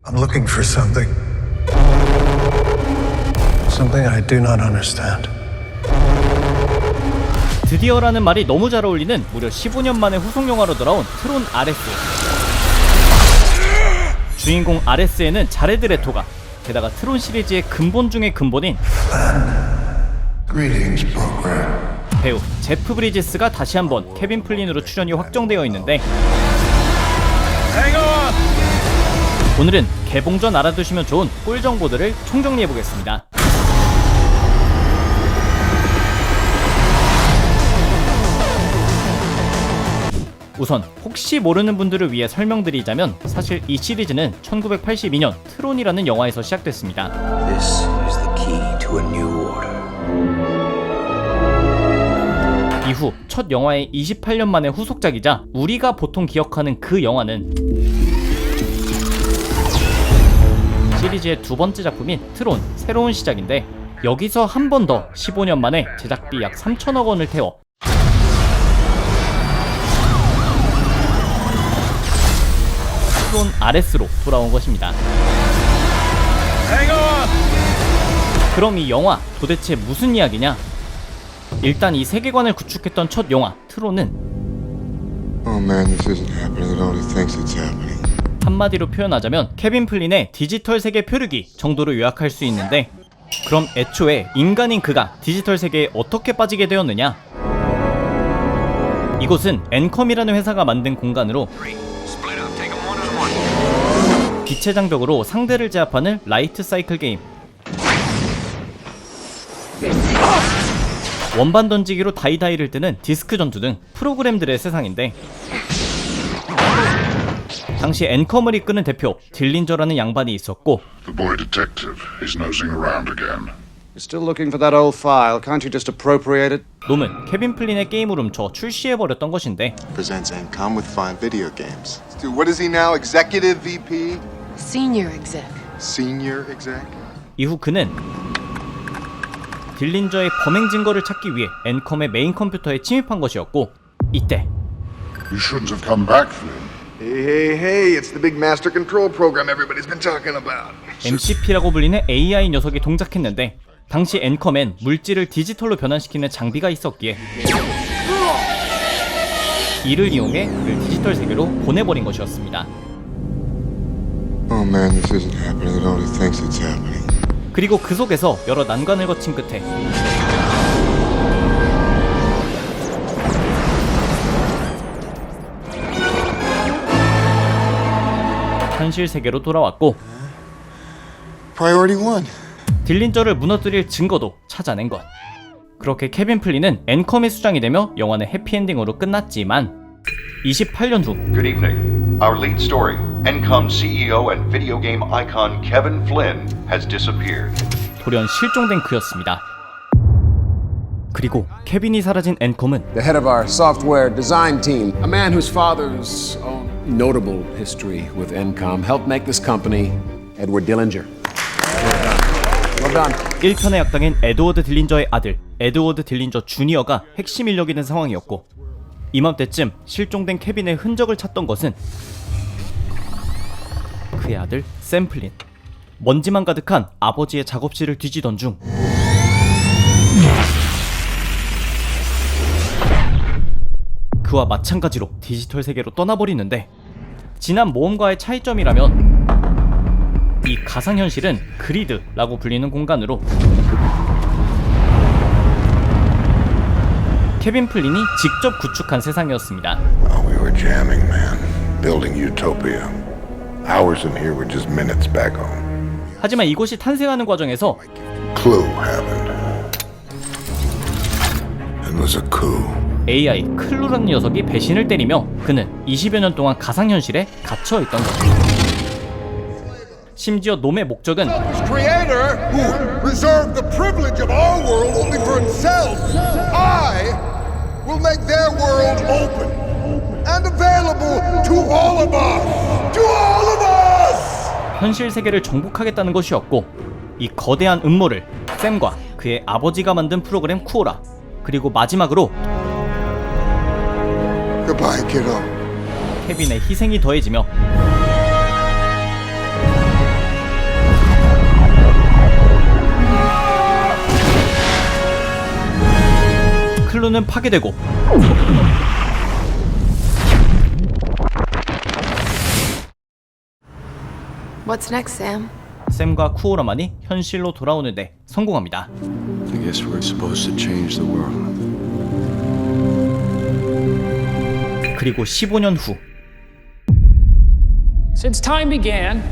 I'm looking for something. Something I do not understand. 드디어라는 말이 너무 잘 어울리는 무려 15년 만에 후속 영화로 돌아온 트론 RS. 주인공 RS에는 자레드 레토가, 게다가 트론 시리즈의 근본 중의 근본인 Greetings, program. 배우 제프 브리지스가 다시 한번 케빈 플린으로 출연이 확정되어 있는데, 오늘은 개봉 전 알아두시면 좋은 꿀 정보들을 총정리해보겠습니다. 우선 혹시 모르는 분들을 위해 설명드리자면, 사실 이 시리즈는 1982년 트론이라는 영화에서 시작됐습니다. This is the key to a new order. 이후 첫 영화의 28년 만의 후속작이자 우리가 보통 기억하는 그 영화는 시리즈의 두 번째 작품인 트론 새로운 시작인데, 여기서 한 번 더 15년 만에 제작비 약 3천억 원을 태워 트론 RS로 돌아온 것입니다. 그럼 이 영화 도대체 무슨 이야기냐? 일단 이 세계관을 구축했던 첫 영화 트론은 Oh man, this isn't happening. It only thinks it's happening. 한마디로 표현하자면 케빈 플린의 디지털 세계 표류기 정도로 요약할 수 있는데, 그럼 애초에 인간인 그가 디지털 세계에 어떻게 빠지게 되었느냐? 이곳은 엔컴이라는 회사가 만든 공간으로 빛의 장벽으로 상대를 제압하는 라이트 사이클 게임, 원반 던지기로 다이다이를 뜨는 디스크 전투 등 프로그램들의 세상인데, 당시 엔컴을 이끄는 대표 딜린저라는 양반이 있었고, The boy detective is nosing around again. You're still looking for that old file. Can't you just appropriate it? 놈은 케빈 플린의 게임을 훔쳐 출시해버렸던 것인데, Presents Encom with fine video games. Dude, what is he now? Executive VP? Senior exec. Senior exec? 이후 그는 딜린저의 범행 증거를 찾기 위해 엔컴의 메인 컴퓨터에 침입한 것이었고, 이때 You shouldn't have come back, Flynn. Hey, it's the big master control program everybody's been talking about. MCP라고 불리는 AI 녀석이 동작했는데, 당시 엔컴엔 물질을 디지털로 변환시키는 장비가 있었기에 이를 이용해 그를 디지털 세계로 보내버린 것이었습니다. Oh man, this isn't happening. It only thinks it's happening. 그리고 그 속에서 여러 난관을 거친 끝에 현실 세계로 돌아왔고, Priority 1. 딜린저를 무너뜨릴 증거도 찾아낸 것. 그렇게 케빈 플린은 엔컴의 수장이 되며 영화는 해피엔딩으로 끝났지만, 28년 후 Good evening. Our lead story, Encom CEO and video game icon Kevin Flynn has disappeared. 돌연 실종된 그였습니다. 그리고 케빈이 사라진 엔컴은 The head of our software design team, a man whose father's own notable history with Encom helped make this company, Edward Dillinger. Well done. 1편의 악당인 에드워드 딜린저의 아들 에드워드 딜린저 주니어가 핵심 인력이 된 상황이었고, 이맘때쯤 실종된 케빈의 흔적을 찾던 것은 그의 아들 샘 플린. 먼지만 가득한 아버지의 작업실을 뒤지던 중 그와 마찬가지로 디지털 세계로 떠나버리는데, 지난 모험과의 차이점이라면 이 가상현실은 그리드라고 불리는 공간으로 케빈 플린이 직접 구축한 세상이었습니다. We were jamming, man. Building utopia. Hours in here were just minutes back home. 하지만 이곳이 탄생하는 과정에서 Clue happened. It was a coup. AI 클루라는 녀석이 배신을 때리며 그는 20여 년 동안 가상현실에 갇혀있던 것. 심지어 놈의 목적은 Creator who reserved the privilege of our world only for himself. I will make their world open and available to all of us. To all of us. 현실 세계를 정복하겠다는 것이었고, 이 거대한 음모를 샘과 그의 아버지가 만든 프로그램 쿠오라, 그리고 마지막으로 Goodbye, kiddo. 케빈의 희생이 더해지며 클루는 파괴되고 What's next, Sam? 샘과 쿠오라만이 현실로 돌아오는데 성공합니다. I guess we're supposed to change the world. 그리고 15년 후 Since time began,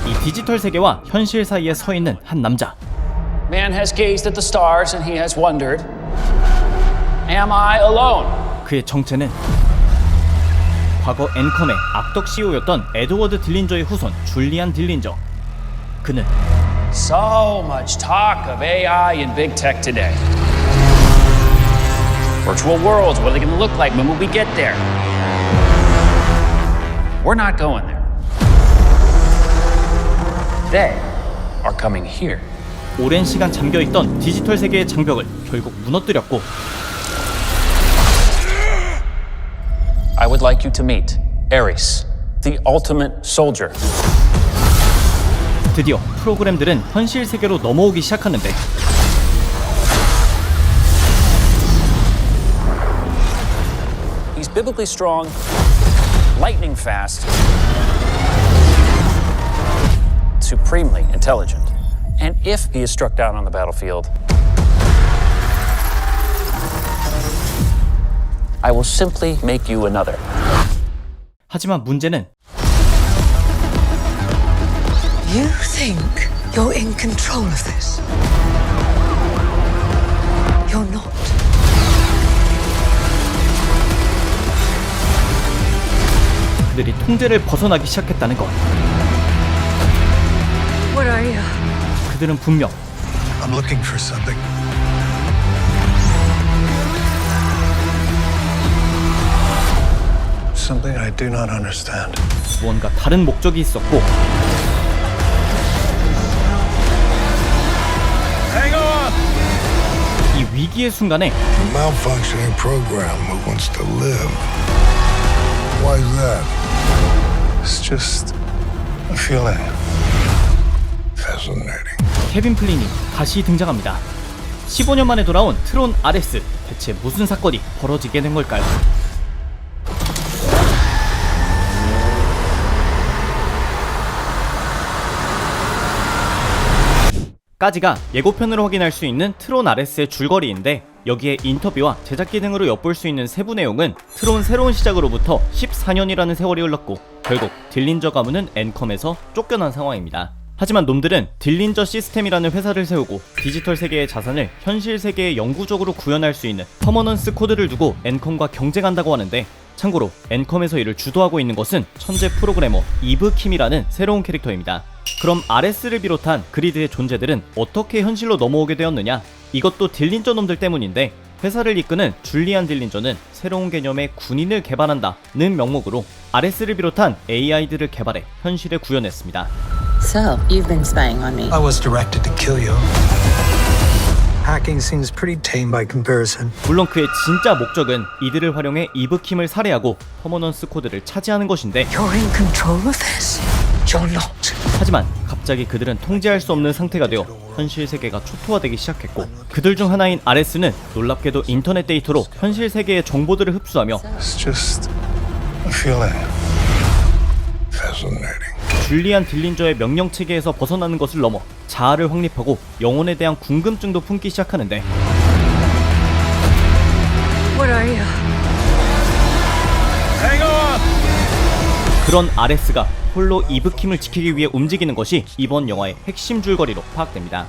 이 디지털 세계와 현실 사이에 서 있는 한 남자. man has gazed at the stars and he has wondered, am I alone? 그의 정체는 과거 앤컴의 악덕 CEO였던 에드워드 딜린저의 후손 줄리안 딜린저. 그는 So much talk of AI and big tech today. Virtual worlds, what are they going to look like when we get there? We're not going there. They are coming here. 오랜 시간 잠겨있던 디지털 세계의 장벽을 결국 무너뜨렸고 I would like you to meet Ares, the ultimate soldier. 드디어 프로그램들은 현실 세계로 넘어오기 시작하는데 He's biblically strong, lightning fast, supremely intelligent. And if he is struck down on the battlefield, I will simply make you another. 하지만 문제는 You think you're in control of this? You're not. 그들이 통제를 벗어나기 시작했다는 것. What are you? 그들은 분명 I'm looking for something. Something I do not understand. 무언가 다른 목적이 있었고 이 위기의 순간에 A malfunctioning program who wants to live. Why is that? It's just a feeling. Fascinating. 케빈 플린이 다시 등장합니다. 15년 만에 돌아온 트론 아레스. 대체 무슨 사건이 벌어지게 된 걸까요? 까지가 예고편으로 확인할 수 있는 트론 아레스의 줄거리인데 여기에 인터뷰와 제작기 등으로 엿볼 수 있는 세부 내용은 트론 새로운 시작으로부터 14년이라는 세월이 흘렀고 결국 딜린저 가문은 앤컴에서 쫓겨난 상황입니다. 하지만 놈들은 딜린저 시스템이라는 회사를 세우고 디지털 세계의 자산을 현실 세계에 영구적으로 구현할 수 있는 퍼머넌스 코드를 두고 앤컴과 경쟁한다고 하는데 참고로 앤컴에서 이를 주도하고 있는 것은 천재 프로그래머 이브 킴이라는 새로운 캐릭터입니다. 그럼 아레스를 비롯한 그리드의 존재들은 어떻게 현실로 넘어오게 되었느냐? 이것도 딜린저 놈들 때문인데 회사를 이끄는 줄리안 딜린저는 새로운 개념의 군인을 개발한다는 명목으로 아레스를 비롯한 AI들을 개발해 현실에 구현했습니다. So, you've been spying on me. I was directed to kill you. Hacking seems pretty tame by comparison. 물론 그의 진짜 목적은 이들을 활용해 이브킴을 살해하고 퍼머넌스 코드를 차지하는 것인데 You're in control of this? You're not. 하지만 갑자기 그들은 통제할 수 없는 상태가 되어 현실 세계가 초토화되기 시작했고 그들 중 하나인 아레스는 놀랍게도 인터넷 데이터로 현실 세계의 정보들을 흡수하며 It's just a feeling. Fascinating. 줄리안 딜린저의 명령 체계에서 벗어나는 것을 넘어 자아를 확립하고 영혼에 대한 궁금증도 품기 시작하는데 What are you? 그런 아레스가 홀로 이브킴을 지키기 위해 움직이는 것이 이번 영화의 핵심 줄거리로 파악됩니다.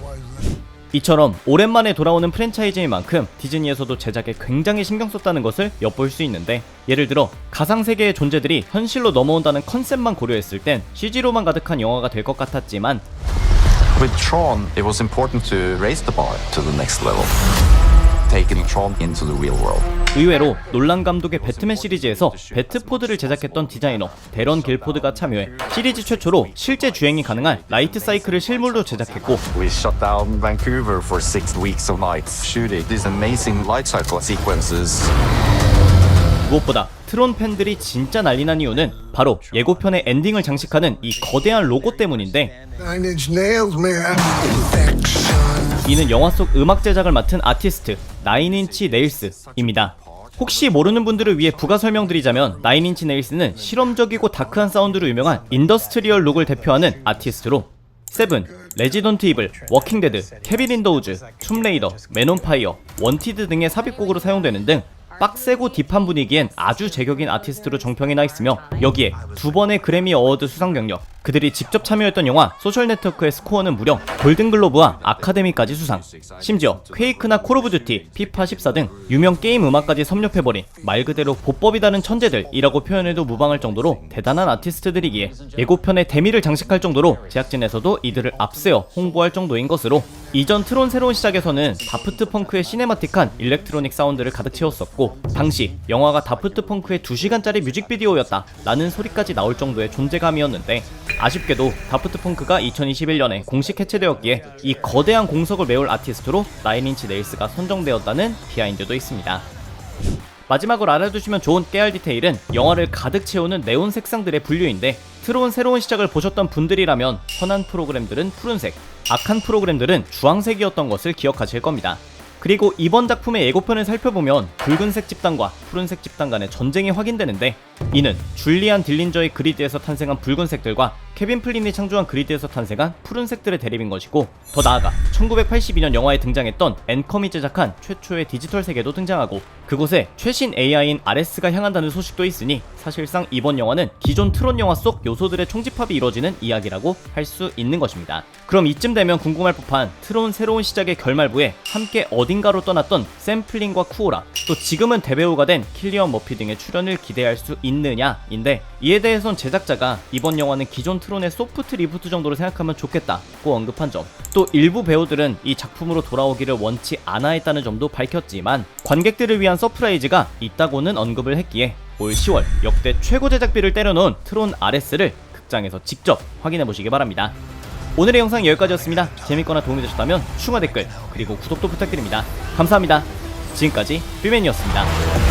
이처럼 오랜만에 돌아오는 프랜차이즈인 만큼 디즈니에서도 제작에 굉장히 신경 썼다는 것을 엿볼 수 있는데 예를 들어 가상세계의 존재들이 현실로 넘어온다는 컨셉만 고려했을 땐 CG로만 가득한 영화가 될 것 같았지만 With Tron, it was important to raise the bar to the next level. Taking Tron into the real world. 의외로 놀란 감독의 배트맨 시리즈에서 배트포드를 제작했던 디자이너 데런 길포드가 참여해 시리즈 최초로 실제 주행이 가능한 라이트 사이클을 실물로 제작했고 We shut down Vancouver for 6 weeks of nights, shooting these amazing light cycle sequences. 무엇보다 트론 팬들이 진짜 난리난 이유는 바로 예고편의 엔딩을 장식하는 이 거대한 로고 때문인데 Nine-inch nails, man. Perfection. 이는 영화 속 음악 제작을 맡은 아티스트 나인인치 네일스입니다. 혹시 모르는 분들을 위해 부가 설명드리자면 나인인치 네일스는 실험적이고 다크한 사운드로 유명한 인더스트리얼 록을 대표하는 아티스트로 세븐, 레지던트 이블, 워킹데드, 케빈 인 더 우즈, 툼레이더, 맨 온 파이어, 원티드 등의 삽입곡으로 사용되는 등 빡세고 딥한 분위기엔 아주 제격인 아티스트로 정평이 나 있으며 여기에 2번의 그래미 어워드 수상 경력, 그들이 직접 참여했던 영화 소셜 네트워크의 스코어는 무려 골든글로브와 아카데미까지 수상, 심지어 퀘이크나 콜 오브 듀티, 피파 14 등 유명 게임 음악까지 섭렵해버린 말 그대로 보법이 다른 천재들이라고 표현해도 무방할 정도로 대단한 아티스트들이기에 예고편에 대미를 장식할 정도로 제작진에서도 이들을 앞세워 홍보할 정도인 것으로 이전 트론 새로운 시작에서는 다프트 펑크의 시네마틱한 일렉트로닉 사운드를 가득 채웠었고 당시 영화가 다프트 펑크의 2시간짜리 뮤직비디오였다 라는 소리까지 나올 정도의 존재감이었는데 아쉽게도 다프트 펑크가 2021년에 공식 해체되었기에 이 거대한 공석을 메울 아티스트로 나인인치 네일스가 선정되었다는 비하인드도 있습니다. 마지막으로 알아두시면 좋은 깨알 디테일은 영화를 가득 채우는 네온 색상들의 분류인데 트론 새로운 시작을 보셨던 분들이라면 선한 프로그램들은 푸른색, 악한 프로그램들은 주황색이었던 것을 기억하실 겁니다. 그리고 이번 작품의 예고편을 살펴보면 붉은색 집단과 푸른색 집단 간의 전쟁이 확인되는데 이는 줄리안 딜린저의 그리드에서 탄생한 붉은색들과 케빈 플린이 창조한 그리드에서 탄생한 푸른색들의 대립인 것이고 더 나아가 1982년 영화에 등장했던 엔컴이 제작한 최초의 디지털 세계도 등장하고 그곳에 최신 AI인 RS가 향한다는 소식도 있으니 사실상 이번 영화는 기존 트론 영화 속 요소들의 총집합이 이루어지는 이야기라고 할 수 있는 것입니다. 그럼 이쯤 되면 궁금할 법한 트론 새로운 시작의 결말부에 함께 어딘가로 떠났던 샘 플린과 쿠오라 또 지금은 대배우가 된 킬리언 머피 등의 출연을 기대할 수 있느냐인데 이에 대해선 제작자가 이번 영화는 기존 트론의 소프트 리부트 정도로 생각하면 좋겠다고 언급한 점, 또 일부 배우들은 이 작품으로 돌아오기를 원치 않아 했다는 점도 밝혔지만 관객들을 위한 서프라이즈가 있다고는 언급을 했기에 올 10월 역대 최고 제작비를 때려놓은 트론 RS를 극장에서 직접 확인해보시기 바랍니다. 오늘의 영상 여기까지였습니다. 재밌거나 도움이 되셨다면 추가 댓글 그리고 구독도 부탁드립니다. 감사합니다. 지금까지 뷰맨이었습니다.